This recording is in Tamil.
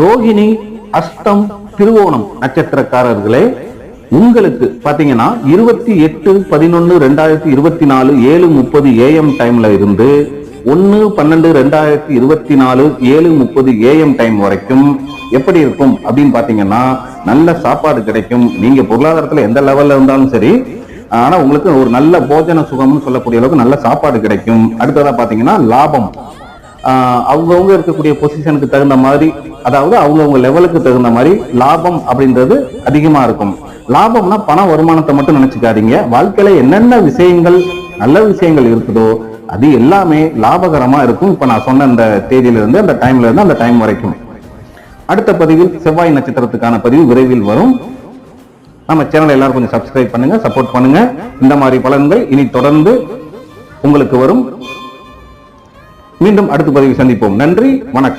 ரோகிணி, அஸ்தம், திருவோணம் நட்சத்திரக்காரர்களே, உங்களுக்கு பாத்தீங்கன்னா 28/11/2024 7:30 AM டைம்ல இருந்து 1/12/2024 7:30 AM டைம் வரைக்கும் எப்படி இருக்கும் அப்படின்னு பாத்தீங்கன்னா, நல்ல சாப்பாடு கிடைக்கும். நீங்க பொருளாதாரத்துல எந்த லெவல்ல இருந்தாலும் சரி, ஆனா உங்களுக்கு ஒரு நல்ல போஜன சுகம்னு சொல்லக்கூடிய அளவுக்கு நல்ல சாப்பாடு கிடைக்கும். அடுத்ததா பாத்தீங்கன்னா லாபம், அவங்கவுங்க இருக்கக்கூடிய பொசிஷனுக்கு தகுந்த மாதிரி, அதாவது அவங்கவுங்க லெவலுக்கு தகுந்த மாதிரி லாபம் அப்படின்றது அதிகமா இருக்கும். லாபம்னா பண வருமானத்தை மட்டும் நினைச்சுக்காதீங்க. வாழ்க்கையில என்னென்ன விஷயங்கள் நல்ல விஷயங்கள் இருக்குதோ அது எல்லாமே லாபகரமா இருக்கும். இப்ப நான் சொன்ன அந்த தேதியில இருந்து அந்த டைம்ல இருந்து அந்த டைம் வரைக்கும். அடுத்த பதிவில் செவ்வாய் நட்சத்திரத்துக்கான பதிவு விரைவில் வரும். நம்ம சேனலை எல்லாரும் கொஞ்சம் சப்ஸ்கிரைப் பண்ணுங்க, சப்போர்ட் பண்ணுங்க. இந்த மாதிரி பலன்கள் இனி தொடர்ந்து உங்களுக்கு வரும். மீண்டும் அடுத்த பதிவில் சந்திப்போம். நன்றி, வணக்கம்.